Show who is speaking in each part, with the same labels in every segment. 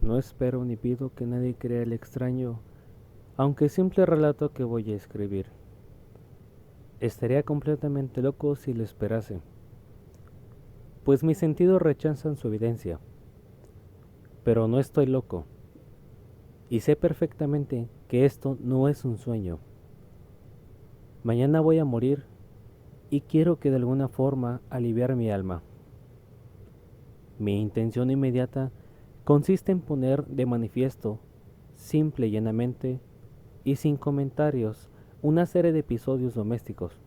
Speaker 1: No espero ni pido que nadie crea el extraño, aunque simple relato que voy a escribir. Estaría completamente loco si lo esperase, pues mis sentidos rechazan su evidencia. Pero no estoy loco, y sé perfectamente que esto no es un sueño. Mañana voy a morir y quiero que de alguna forma aliviar mi alma. Mi intención inmediata consiste en poner de manifiesto, simple y llanamente, y sin comentarios, una serie de episodios domésticos.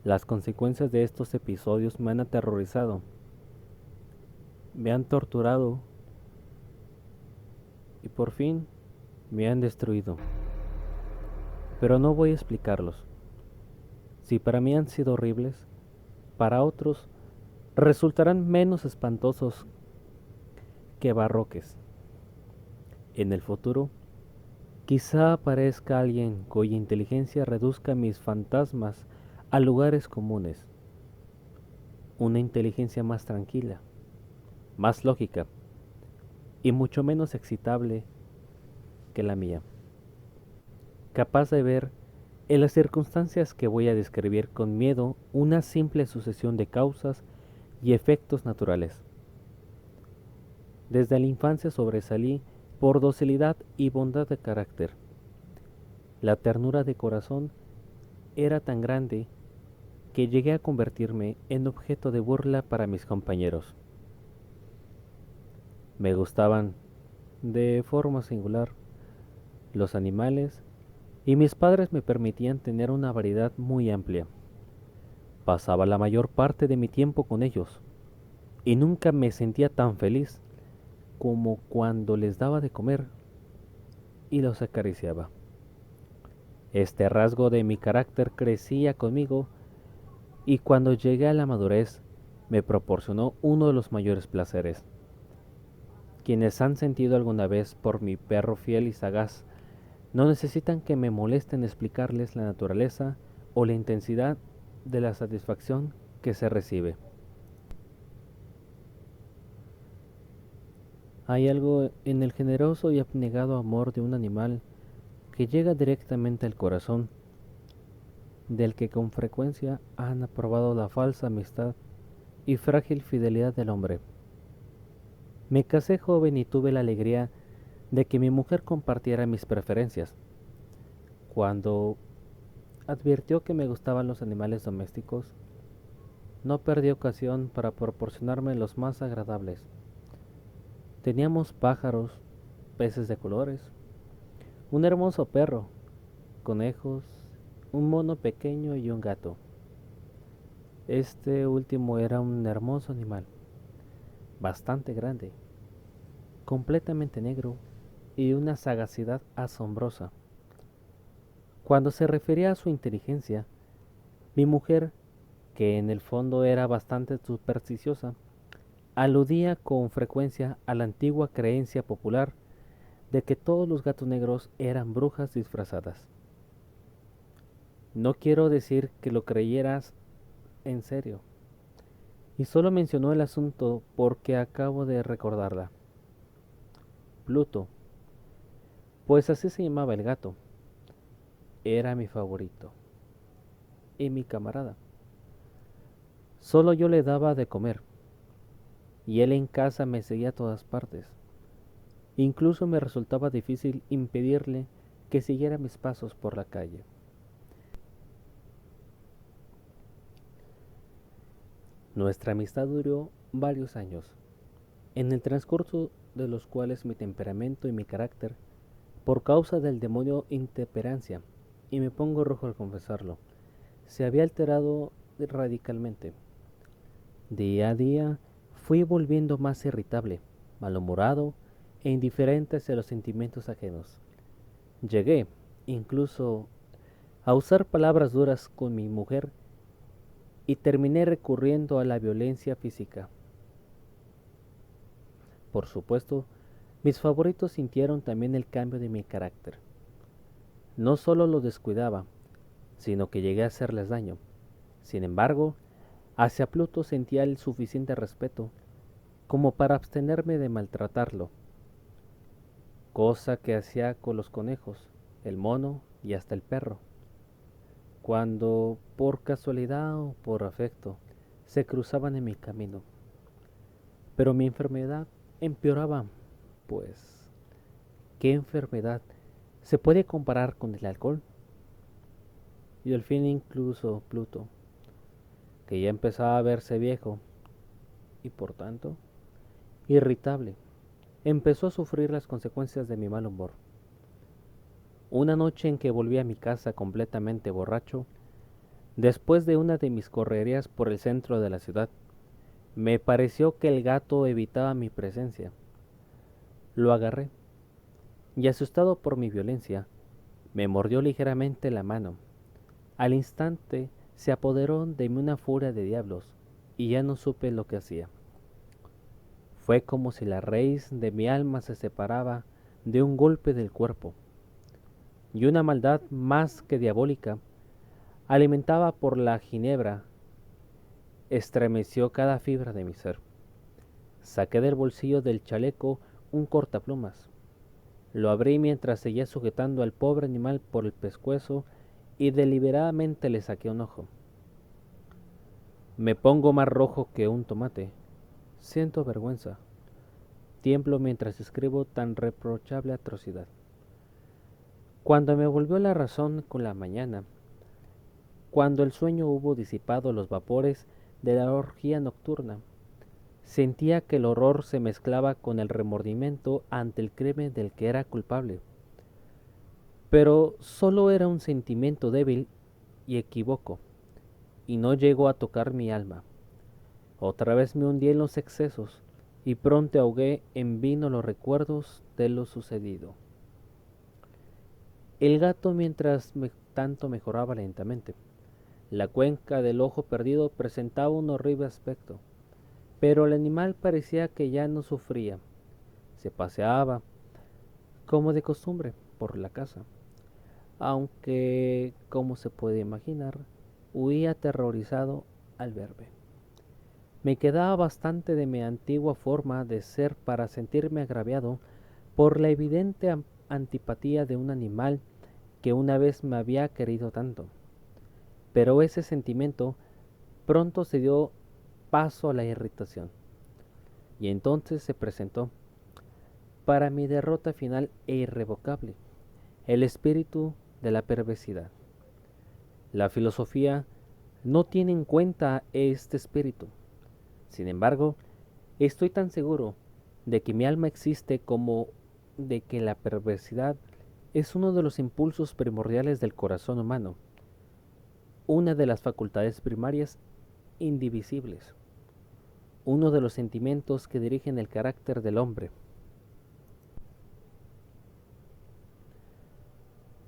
Speaker 1: Las consecuencias de estos episodios me han aterrorizado, me han torturado y por fin me han destruido. Pero no voy a explicarlos. Si para mí han sido horribles, para otros resultarán menos espantosos que barroques. En el futuro, quizá aparezca alguien cuya inteligencia reduzca mis fantasmas a lugares comunes. Una inteligencia más tranquila, más lógica y mucho menos excitable que la mía. Capaz de ver en las circunstancias que voy a describir con miedo una simple sucesión de causas y efectos naturales. Desde la infancia sobresalí por docilidad y bondad de carácter. La ternura de corazón era tan grande que llegué a convertirme en objeto de burla para mis compañeros. Me gustaban, de forma singular, los animales y mis padres me permitían tener una variedad muy amplia. Pasaba la mayor parte de mi tiempo con ellos y nunca me sentía tan feliz como cuando les daba de comer y los acariciaba. Este rasgo de mi carácter crecía conmigo y cuando llegué a la madurez me proporcionó uno de los mayores placeres. Quienes han sentido alguna vez por mi perro fiel y sagaz no necesitan que me molesten explicarles la naturaleza o la intensidad de la satisfacción que se recibe. Hay algo en el generoso y abnegado amor de un animal que llega directamente al corazón, del que con frecuencia han aprobado la falsa amistad y frágil fidelidad del hombre. Me casé joven y tuve la alegría de que mi mujer compartiera mis preferencias. Cuando advirtió que me gustaban los animales domésticos, no perdí ocasión para proporcionarme los más agradables. Teníamos pájaros, peces de colores, un hermoso perro, conejos, un mono pequeño y un gato. Este último era un hermoso animal, bastante grande, completamente negro y de una sagacidad asombrosa. Cuando se refería a su inteligencia, mi mujer, que en el fondo era bastante supersticiosa, aludía con frecuencia a la antigua creencia popular de que todos los gatos negros eran brujas disfrazadas. No quiero decir que lo creyeras en serio, y solo mencionó el asunto porque acabo de recordarla. Pluto, pues así se llamaba el gato, era mi favorito y mi camarada. Solo yo le daba de comer, y él en casa me seguía a todas partes. Incluso me resultaba difícil impedirle que siguiera mis pasos por la calle. Nuestra amistad duró varios años, en el transcurso de los cuales mi temperamento y mi carácter, por causa del demonio intemperancia, y me pongo rojo al confesarlo, se había alterado radicalmente. Día a día fui volviendo más irritable, malhumorado e indiferente hacia los sentimientos ajenos. Llegué, incluso, a usar palabras duras con mi mujer y terminé recurriendo a la violencia física. Por supuesto, mis favoritos sintieron también el cambio de mi carácter. No solo los descuidaba, sino que llegué a hacerles daño. Sin embargo, hacia Pluto sentía el suficiente respeto como para abstenerme de maltratarlo. cosa que hacía con los conejos, el mono y hasta el perro, cuando por casualidad o por afecto se cruzaban en mi camino. Pero mi enfermedad empeoraba, pues, ¿qué enfermedad se puede comparar con el alcohol? Y al fin incluso Pluto, que ya empezaba a verse viejo y por tanto irritable, empezó a sufrir las consecuencias de mi mal humor. Una noche en que volví a mi casa completamente borracho, después de una de mis correrías por el centro de la ciudad, me pareció que el gato evitaba mi presencia. Lo agarré y, asustado por mi violencia, me mordió ligeramente la mano. Al instante se apoderó de mí una furia de diablos y ya no supe lo que hacía. Fue como si la raíz de mi alma se separaba de un golpe del cuerpo, y una maldad más que diabólica, alimentada por la ginebra, estremeció cada fibra de mi ser. Saqué del bolsillo del chaleco un cortaplumas. Lo abrí mientras seguía sujetando al pobre animal por el pescuezo y deliberadamente le saqué un ojo. Me pongo más rojo que un tomate. Siento vergüenza. Tiemblo mientras escribo tan reprochable atrocidad. Cuando me volvió la razón con la mañana, cuando el sueño hubo disipado los vapores de la orgía nocturna, sentía que el horror se mezclaba con el remordimiento ante el crimen del que era culpable. Pero solo era un sentimiento débil y equívoco, y no llegó a tocar mi alma. Otra vez me hundí en los excesos y pronto ahogué en vino los recuerdos de lo sucedido. El gato mientras tanto mejoraba lentamente. La cuenca del ojo perdido presentaba un horrible aspecto, pero el animal parecía que ya no sufría. Se paseaba, como de costumbre, por la casa, aunque, como se puede imaginar, huía aterrorizado al verme. Me quedaba bastante de mi antigua forma de ser para sentirme agraviado por la evidente antipatía de un animal que una vez me había querido tanto. Pero ese sentimiento pronto se dio paso a la irritación, y entonces se presentó, para mi derrota final e irrevocable, el espíritu de la perversidad. La filosofía no tiene en cuenta este espíritu. Sin embargo, estoy tan seguro de que mi alma existe como de que la perversidad es uno de los impulsos primordiales del corazón humano, una de las facultades primarias indivisibles, uno de los sentimientos que dirigen el carácter del hombre.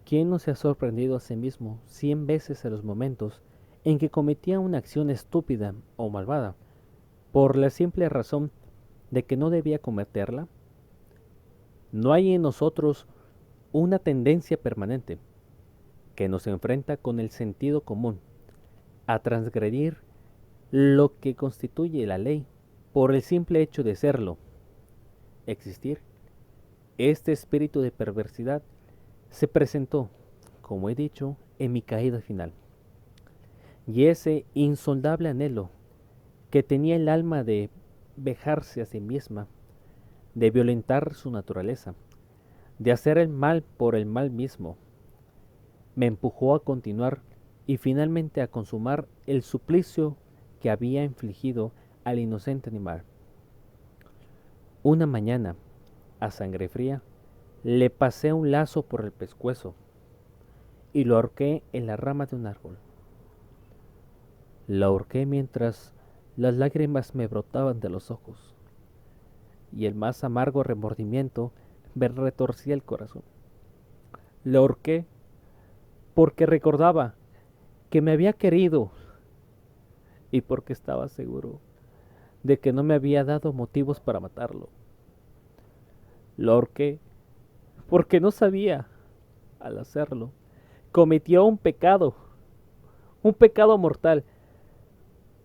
Speaker 1: ¿Quién no se ha sorprendido a sí mismo 100 veces en los momentos en que cometía una acción estúpida o malvada, por la simple razón de que no debía cometerla? No hay en nosotros una tendencia permanente que nos enfrenta con el sentido común a transgredir lo que constituye la ley por el simple hecho de serlo, existir. Este espíritu de perversidad se presentó, como he dicho, en mi caída final, y ese insondable anhelo que tenía el alma de vejarse a sí misma, de violentar su naturaleza, de hacer el mal por el mal mismo, me empujó a continuar y finalmente a consumar el suplicio que había infligido al inocente animal. Una mañana, a sangre fría, le pasé un lazo por el pescuezo y lo ahorqué en la rama de un árbol. Lo ahorqué mientras las lágrimas me brotaban de los ojos y el más amargo remordimiento me retorcía el corazón. Lo ahorqué porque recordaba que me había querido y porque estaba seguro de que no me había dado motivos para matarlo. Lo ahorqué porque no sabía, al hacerlo, cometió un pecado mortal,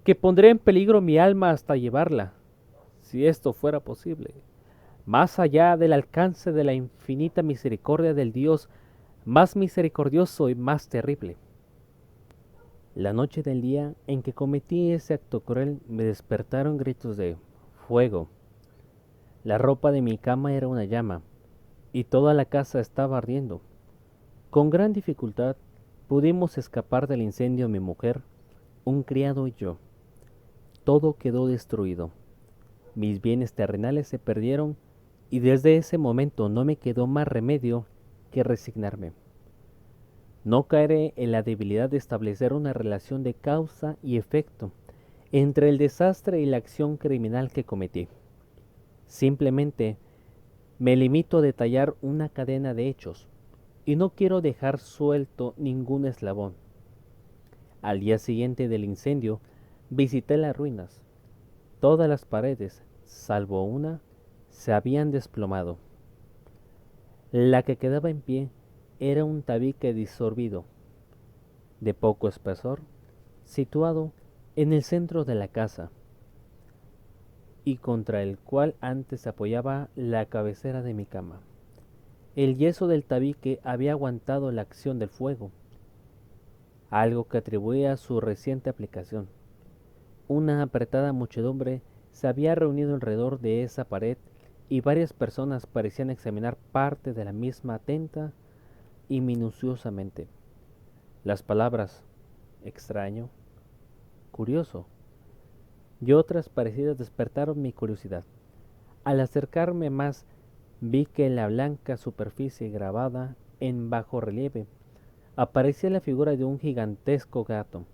Speaker 1: que pondría en peligro mi alma hasta llevarla, si esto fuera posible, más allá del alcance de la infinita misericordia del Dios más misericordioso y más terrible. La noche del día en que cometí ese acto cruel me despertaron gritos de fuego. La ropa de mi cama era una llama, y toda la casa estaba ardiendo. Con gran dificultad pudimos escapar del incendio mi mujer, un criado y yo. Todo quedó destruido. Mis bienes terrenales se perdieron y desde ese momento no me quedó más remedio que resignarme. No caeré en la debilidad de establecer una relación de causa y efecto entre el desastre y la acción criminal que cometí. Simplemente me limito a detallar una cadena de hechos y no quiero dejar suelto ningún eslabón. Al día siguiente del incendio, visité las ruinas. Todas las paredes, salvo una, se habían desplomado. La que quedaba en pie era un tabique disolvido, de poco espesor, situado en el centro de la casa, y contra el cual antes se apoyaba la cabecera de mi cama. El yeso del tabique había aguantado la acción del fuego, algo que atribuía a su reciente aplicación. Una apretada muchedumbre se había reunido alrededor de esa pared y varias personas parecían examinar parte de la misma atenta y minuciosamente. Las palabras extraño, curioso y otras parecidas despertaron mi curiosidad. Al acercarme más, vi que en la blanca superficie grabada en bajo relieve aparecía la figura de un gigantesco gato.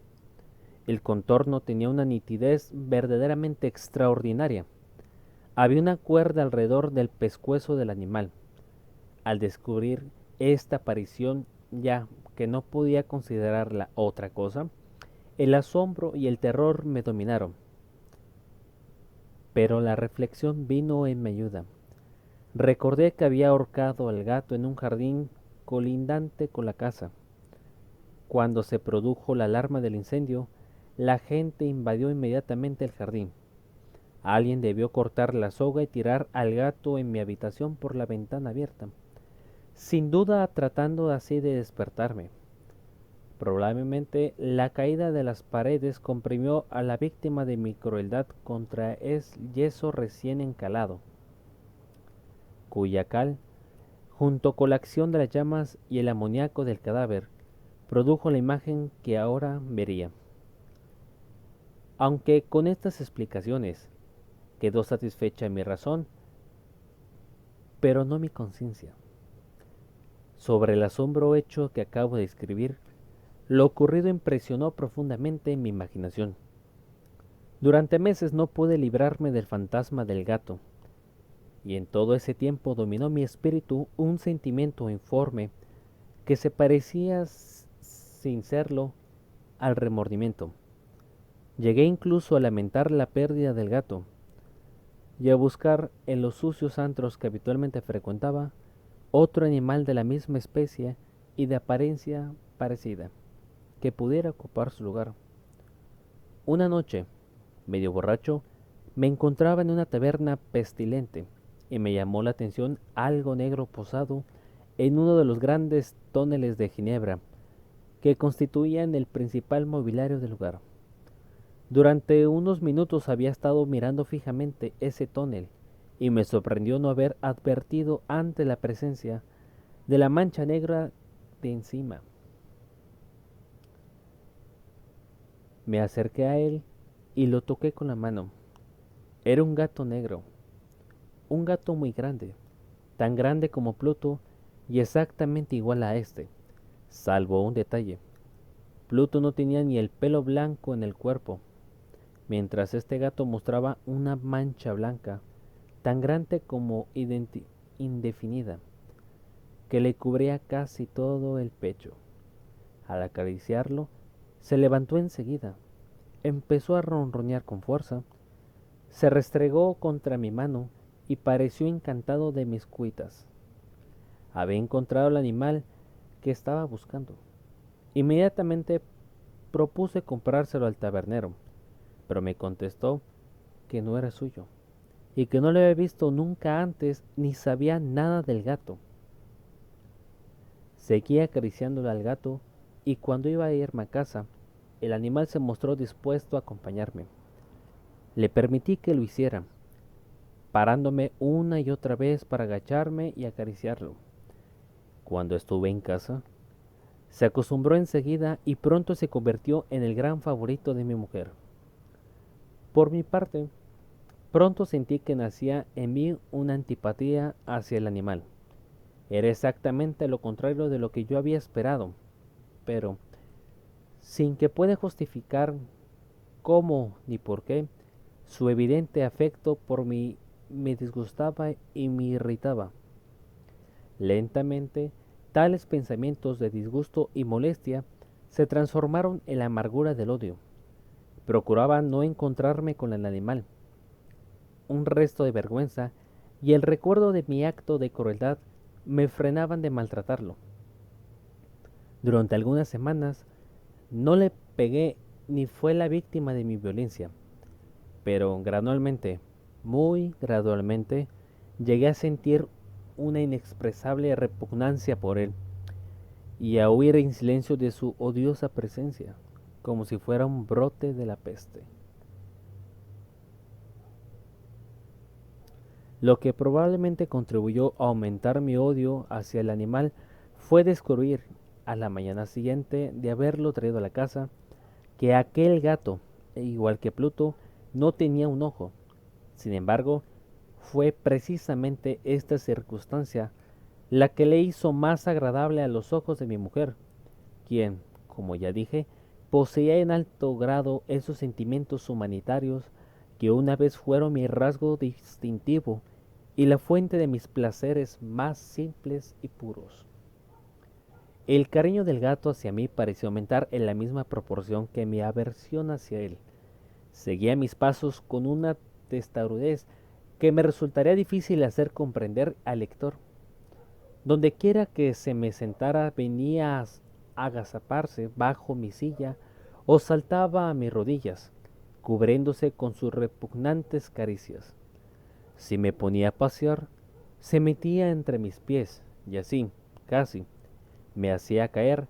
Speaker 1: El contorno tenía una nitidez verdaderamente extraordinaria. Había una cuerda alrededor del pescuezo del animal. Al descubrir esta aparición, ya que no podía considerarla otra cosa, el asombro y el terror me dominaron. Pero la reflexión vino en mi ayuda. Recordé que había ahorcado al gato en un jardín colindante con la casa. Cuando se produjo la alarma del incendio, la gente invadió inmediatamente el jardín. Alguien debió cortar la soga y tirar al gato en mi habitación por la ventana abierta, sin duda tratando así de despertarme. Probablemente la caída de las paredes comprimió a la víctima de mi crueldad contra el yeso recién encalado, cuya cal, junto con la acción de las llamas y el amoníaco del cadáver, produjo la imagen que ahora vería. Aunque con estas explicaciones quedó satisfecha mi razón, pero no mi conciencia. Sobre el asombro hecho que acabo de escribir, lo ocurrido impresionó profundamente mi imaginación. Durante meses no pude librarme del fantasma del gato, y en todo ese tiempo dominó mi espíritu un sentimiento informe que se parecía, sin serlo, al remordimiento. Llegué incluso a lamentar la pérdida del gato, y a buscar en los sucios antros que habitualmente frecuentaba otro animal de la misma especie y de apariencia parecida, que pudiera ocupar su lugar. Una noche, medio borracho, me encontraba en una taberna pestilente y me llamó la atención algo negro posado en uno de los grandes tóneles de Ginebra que constituían el principal mobiliario del lugar. Durante unos minutos había estado mirando fijamente ese tonel y me sorprendió no haber advertido antes la presencia de la mancha negra de encima. Me acerqué a él y lo toqué con la mano. Era un gato negro, un gato muy grande, tan grande como Pluto y exactamente igual a este, salvo un detalle. Pluto no tenía ni el pelo blanco en el cuerpo, mientras este gato mostraba una mancha blanca, tan grande como indefinida, que le cubría casi todo el pecho. Al acariciarlo, se levantó enseguida, empezó a ronronear con fuerza, se restregó contra mi mano y pareció encantado de mis cuitas. Había encontrado el animal que estaba buscando. Inmediatamente propuse comprárselo al tabernero, pero me contestó que no era suyo. y que no lo había visto nunca antes ni sabía nada del gato. Seguí acariciándole al gato y cuando iba a irme a casa, el animal se mostró dispuesto a acompañarme. Le permití que lo hiciera, parándome una y otra vez para agacharme y acariciarlo. Cuando estuve en casa, se acostumbró enseguida y pronto se convirtió en el gran favorito de mi mujer. Por mi parte, pronto sentí que nacía en mí una antipatía hacia el animal. Era exactamente lo contrario de lo que yo había esperado, pero sin que pueda justificar cómo ni por qué, su evidente afecto por mí me disgustaba y me irritaba. Lentamente, tales pensamientos de disgusto y molestia se transformaron en la amargura del odio. Procuraba no encontrarme con el animal. Un resto de vergüenza y el recuerdo de mi acto de crueldad me frenaban de maltratarlo. Durante algunas semanas no le pegué ni fue la víctima de mi violencia, pero gradualmente, muy gradualmente, llegué a sentir una inexpresable repugnancia por él y a huir en silencio de su odiosa presencia, como si fuera un brote de la peste. Lo que probablemente contribuyó a aumentar mi odio hacia el animal fue descubrir, a la mañana siguiente de haberlo traído a la casa, que aquel gato, igual que Pluto, no tenía un ojo. Sin embargo, fue precisamente esta circunstancia la que le hizo más agradable a los ojos de mi mujer, quien, como ya dije, poseía en alto grado esos sentimientos humanitarios que una vez fueron mi rasgo distintivo y la fuente de mis placeres más simples y puros. El cariño del gato hacia mí pareció aumentar en la misma proporción que mi aversión hacia él. Seguía mis pasos con una testarudez que me resultaría difícil hacer comprender al lector. Donde quiera que se me sentara venía a agazaparse bajo mi silla o saltaba a mis rodillas, cubriéndose con sus repugnantes caricias. Si me ponía a pasear, se metía entre mis pies y así, casi, me hacía caer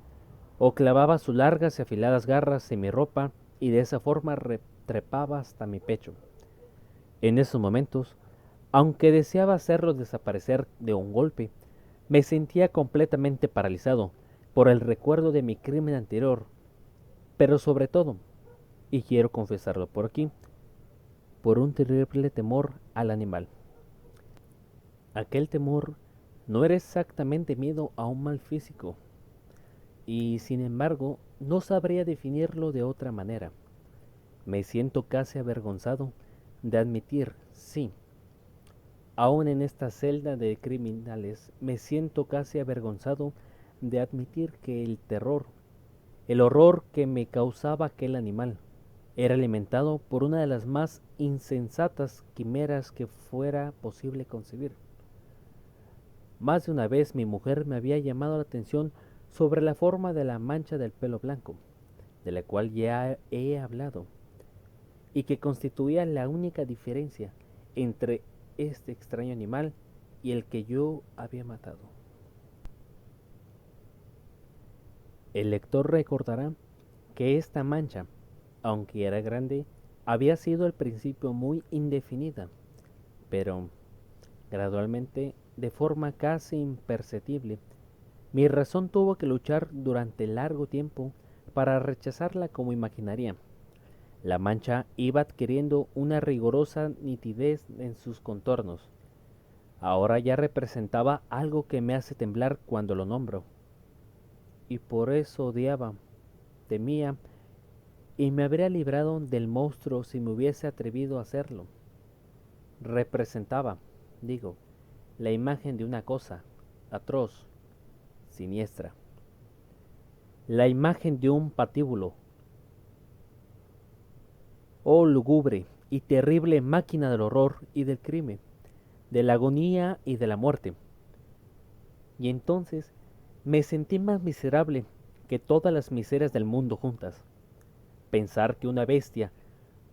Speaker 1: o clavaba sus largas y afiladas garras en mi ropa y de esa forma trepaba hasta mi pecho. En esos momentos, aunque deseaba hacerlo desaparecer de un golpe, me sentía completamente paralizado por el recuerdo de mi crimen anterior, pero sobre todo, y quiero confesarlo por aquí, por un terrible temor al animal. Aquel temor no era exactamente miedo a un mal físico, y sin embargo no sabría definirlo de otra manera. Me siento casi avergonzado de admitir, sí, aún en esta celda de criminales, me siento casi avergonzado de admitir que el terror, el horror que me causaba aquel animal, era alimentado por una de las más insensatas quimeras que fuera posible concebir. Más de una vez mi mujer me había llamado la atención sobre la forma de la mancha del pelo blanco, de la cual ya he hablado, y que constituía la única diferencia entre este extraño animal y el que yo había matado. El lector recordará que esta mancha, aunque era grande, había sido al principio muy indefinida, pero gradualmente, de forma casi imperceptible, mi razón tuvo que luchar durante largo tiempo para rechazarla como imaginaría. La mancha iba adquiriendo una rigurosa nitidez en sus contornos. Ahora ya representaba algo que me hace temblar cuando lo nombro. Y por eso odiaba, temía, y me habría librado del monstruo si me hubiese atrevido a hacerlo. Representaba, digo, la imagen de una cosa atroz, siniestra. La imagen de un patíbulo, oh lúgubre y terrible máquina del horror y del crimen, de la agonía y de la muerte. Y entonces me sentí más miserable que todas las miserias del mundo juntas. Pensar que una bestia,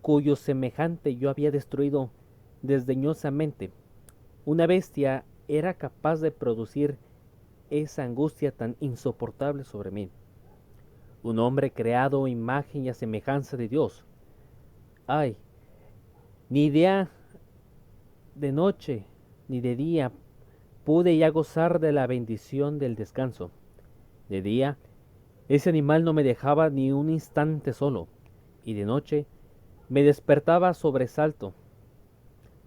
Speaker 1: cuyo semejante yo había destruido, desdeñosamente. Una bestia era capaz de producir esa angustia tan insoportable sobre mí. Un hombre creado a imagen y a semejanza de Dios. Ay, ni día de noche ni de día pude ya gozar de la bendición del descanso. De día, ese animal no me dejaba ni un instante solo, y de noche me despertaba sobresalto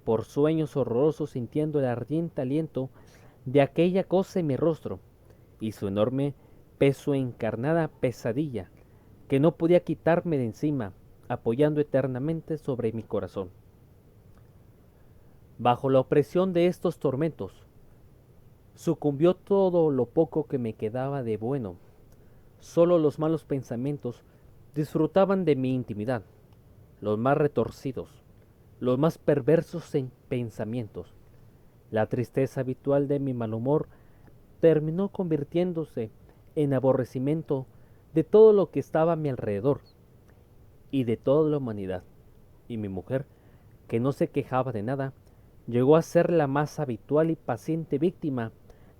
Speaker 1: por sueños horrorosos, sintiendo el ardiente aliento de aquella cosa en mi rostro y su enorme peso, encarnada pesadilla que no podía quitarme de encima, apoyando eternamente sobre mi corazón. Bajo la opresión de estos tormentos sucumbió todo lo poco que me quedaba de bueno. Solo los malos pensamientos disfrutaban de mi intimidad, los más retorcidos, los más perversos en pensamientos. La tristeza habitual de mi mal humor terminó convirtiéndose en aborrecimiento de todo lo que estaba a mi alrededor y de toda la humanidad. Y mi mujer, que no se quejaba de nada, llegó a ser la más habitual y paciente víctima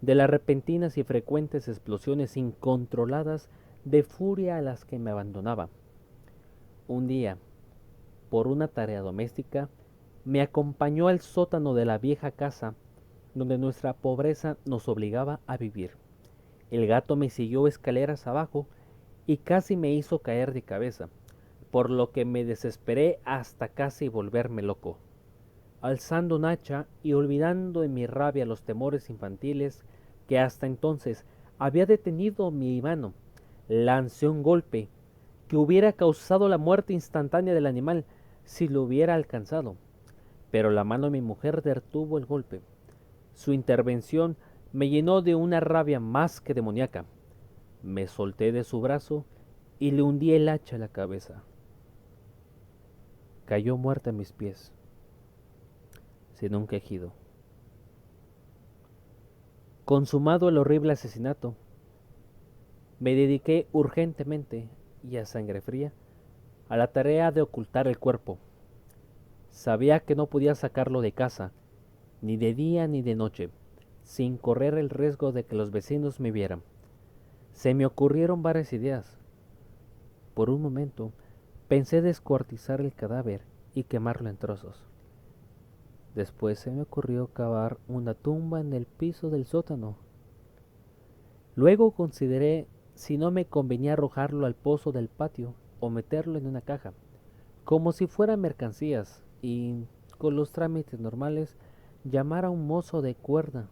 Speaker 1: de las repentinas y frecuentes explosiones incontroladas de furia a las que me abandonaba. Un día, por una tarea doméstica, me acompañó al sótano de la vieja casa donde nuestra pobreza nos obligaba a vivir. El gato me siguió escaleras abajo y casi me hizo caer de cabeza, por lo que me desesperé hasta casi volverme loco. Alzando un hacha y olvidando en mi rabia los temores infantiles que hasta entonces había detenido mi mano, lancé un golpe que hubiera causado la muerte instantánea del animal si lo hubiera alcanzado. Pero la mano de mi mujer detuvo el golpe. Su intervención me llenó de una rabia más que demoníaca. Me solté de su brazo y le hundí el hacha a la cabeza. Cayó muerta a mis pies, sin un quejido. Consumado el horrible asesinato, me dediqué urgentemente y a sangre fría a la tarea de ocultar el cuerpo. Sabía que no podía sacarlo de casa, ni de día ni de noche, sin correr el riesgo de que los vecinos me vieran. Se me ocurrieron varias ideas. Por un momento pensé descuartizar el cadáver y quemarlo en trozos. Después se me ocurrió cavar una tumba en el piso del sótano. Luego consideré si no me convenía arrojarlo al pozo del patio o meterlo en una caja, como si fueran mercancías, y con los trámites normales llamar a un mozo de cuerda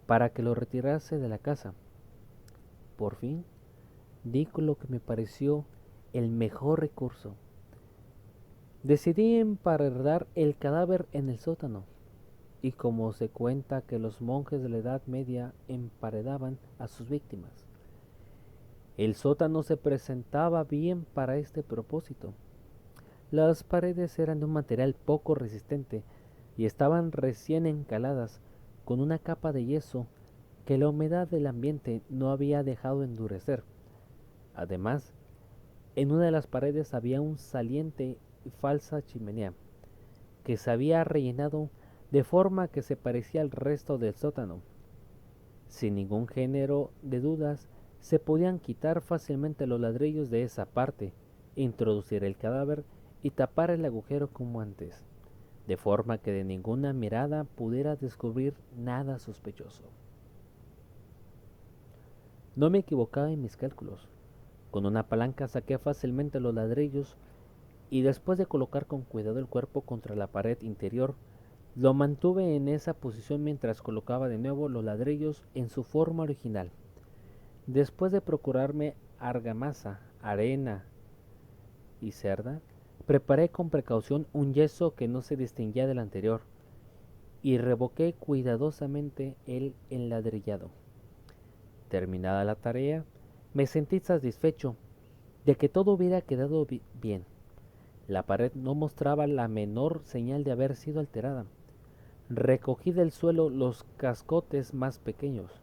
Speaker 1: para que lo retirase de la casa. Por fin di con lo que me pareció el mejor recurso. Decidí emparedar el cadáver en el sótano, y como se cuenta que los monjes de la Edad Media emparedaban a sus víctimas, el sótano se presentaba bien para este propósito. Las paredes eran de un material poco resistente y estaban recién encaladas con una capa de yeso que la humedad del ambiente no había dejado endurecer. Además, en una de las paredes había un saliente y falsa chimenea que se había rellenado de forma que se parecía al resto del sótano. Sin ningún género de dudas, se podían quitar fácilmente los ladrillos de esa parte, introducir el cadáver y tapar el agujero como antes, de forma que de ninguna mirada pudiera descubrir nada sospechoso. No me equivocaba en mis cálculos. Con una palanca saqué fácilmente los ladrillos y después de colocar con cuidado el cuerpo contra la pared interior, lo mantuve en esa posición mientras colocaba de nuevo los ladrillos en su forma original. Después de procurarme argamasa, arena y cerda, preparé con precaución un yeso que no se distinguía del anterior y revoqué cuidadosamente el enladrillado. Terminada la tarea, me sentí satisfecho de que todo hubiera quedado bien. La pared no mostraba la menor señal de haber sido alterada. Recogí del suelo los cascotes más pequeños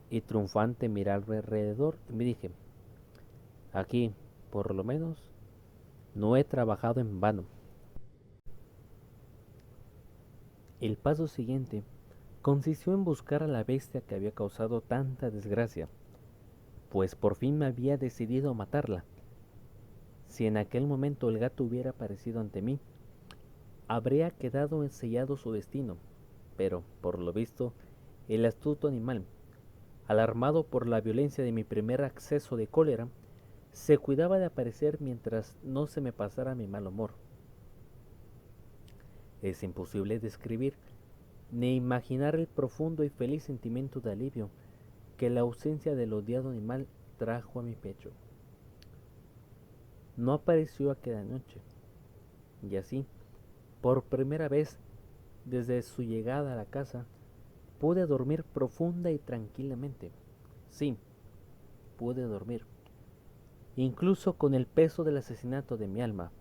Speaker 1: y triunfante miré alrededor y me dije, aquí, por lo menos, no he trabajado en vano. El paso siguiente consistió en buscar a la bestia que había causado tanta desgracia, pues por fin me había decidido a matarla. Si en aquel momento el gato hubiera aparecido ante mí, habría quedado sellado su destino, pero, por lo visto, el astuto animal, alarmado por la violencia de mi primer acceso de cólera, se cuidaba de aparecer mientras no se me pasara mi mal humor. Es imposible describir ni imaginar el profundo y feliz sentimiento de alivio que la ausencia del odiado animal trajo a mi pecho. No apareció aquella noche, y así, por primera vez desde su llegada a la casa, pude dormir profunda y tranquilamente. Sí, pude dormir, incluso con el peso del asesinato de mi alma.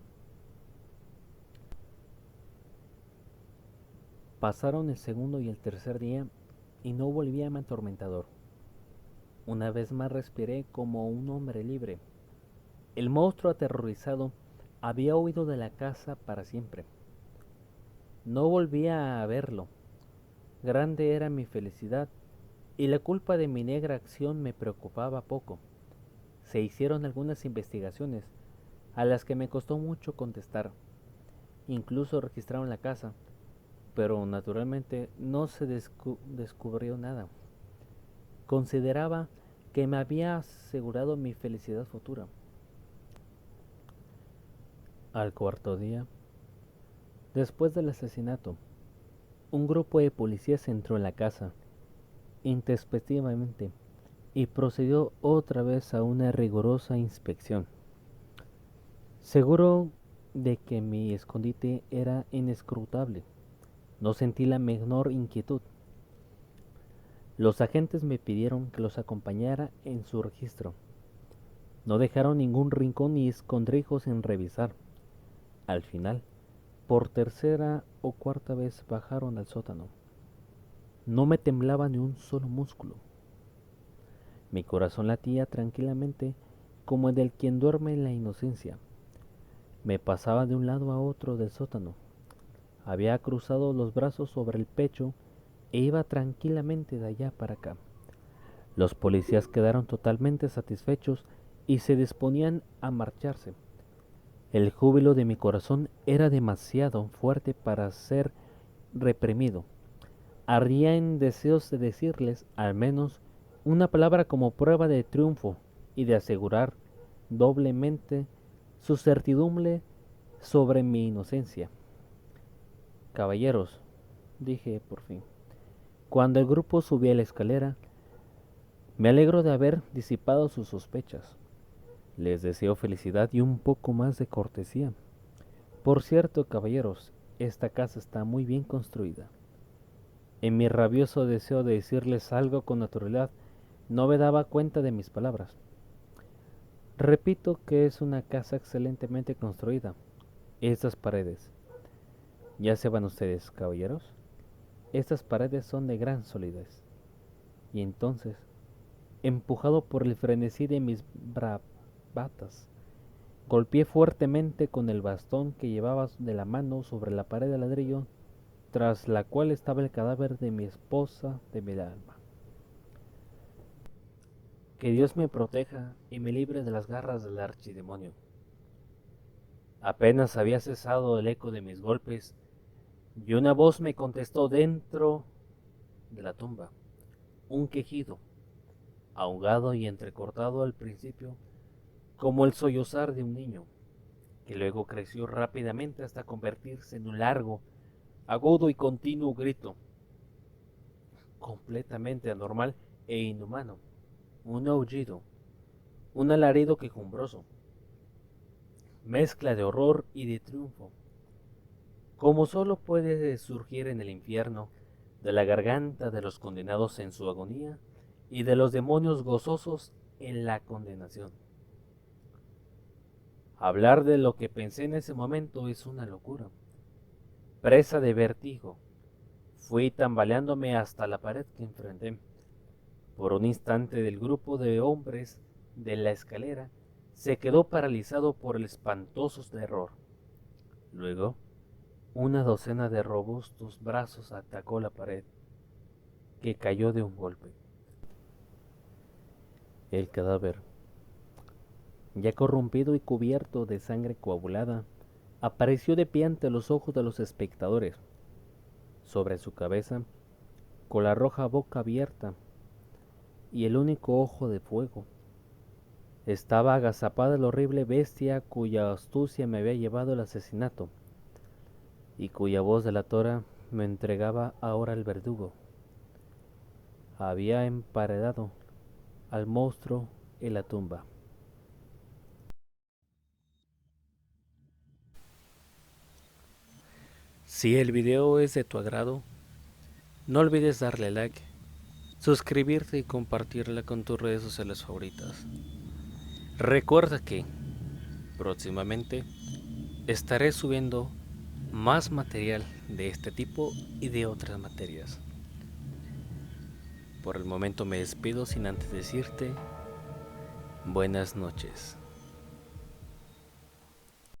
Speaker 1: Pasaron el segundo y el tercer día y no volví a mi atormentador. Una vez más respiré como un hombre libre. El monstruo aterrorizado había huido de la casa para siempre. No volvía a verlo. Grande era mi felicidad y la culpa de mi negra acción me preocupaba poco. Se hicieron algunas investigaciones a las que me costó mucho contestar. Incluso registraron la casa, pero naturalmente no se descubrió nada. Consideraba que me había asegurado mi felicidad futura. Al cuarto día, después del asesinato, un grupo de policías entró en la casa, intempestivamente, y procedió otra vez a una rigurosa inspección. Seguro de que mi escondite era inescrutable, no sentí la menor inquietud. Los agentes me pidieron que los acompañara en su registro. No dejaron ningún rincón ni escondrijos sin revisar. Al final, por tercera o cuarta vez bajaron al sótano. No me temblaba ni un solo músculo. Mi corazón latía tranquilamente como el del quien duerme en la inocencia. Me pasaba de un lado a otro del sótano. Había cruzado los brazos sobre el pecho e iba tranquilamente de allá para acá. Los policías quedaron totalmente satisfechos y se disponían a marcharse. El júbilo de mi corazón era demasiado fuerte para ser reprimido. Ardía en deseos de decirles, al menos, una palabra como prueba de triunfo y de asegurar doblemente su certidumbre sobre mi inocencia. Caballeros, dije por fin, cuando el grupo subía la escalera, me alegro de haber disipado sus sospechas. Les deseo felicidad y un poco más de cortesía. Por cierto, caballeros, esta casa está muy bien construida. En mi rabioso deseo de decirles algo con naturalidad, no me daba cuenta de mis palabras. Repito que es una casa excelentemente construida. Estas paredes. ¿Ya se van ustedes, caballeros? Estas paredes son de gran solidez. Y entonces, empujado por el frenesí de mis bravatas, golpeé fuertemente con el bastón que llevaba de la mano sobre la pared de ladrillo, tras la cual estaba el cadáver de mi esposa de mi alma. Que Dios me proteja y me libre de las garras del archidemonio. Apenas había cesado el eco de mis golpes y una voz me contestó dentro de la tumba. Un quejido, ahogado y entrecortado al principio, como el sollozar de un niño, que luego creció rápidamente hasta convertirse en un largo, agudo y continuo grito, completamente anormal e inhumano, un aullido, un alarido quejumbroso, mezcla de horror y de triunfo, como solo puede surgir en el infierno de la garganta de los condenados en su agonía y de los demonios gozosos en la condenación. Hablar de lo que pensé en ese momento es una locura. Presa de vértigo, fui tambaleándome hasta la pared que enfrenté. Por un instante el grupo de hombres de la escalera se quedó paralizado por el espantoso terror. Luego, Una docena de robustos brazos atacó la pared, que cayó de un golpe. El cadáver, ya corrompido y cubierto de sangre coagulada, apareció de pie ante los ojos de los espectadores. Sobre su cabeza, con la roja boca abierta y el único ojo de fuego, estaba agazapada la horrible bestia cuya astucia me había llevado al asesinato y cuya voz delatora me entregaba ahora al verdugo. Había emparedado al monstruo en la tumba. Si el video es de tu agrado, no olvides darle like, suscribirte y compartirla con tus redes sociales favoritas. Recuerda que próximamente estaré subiendo más material de este tipo y de otras materias. Por el momento me despido sin antes decirte buenas noches.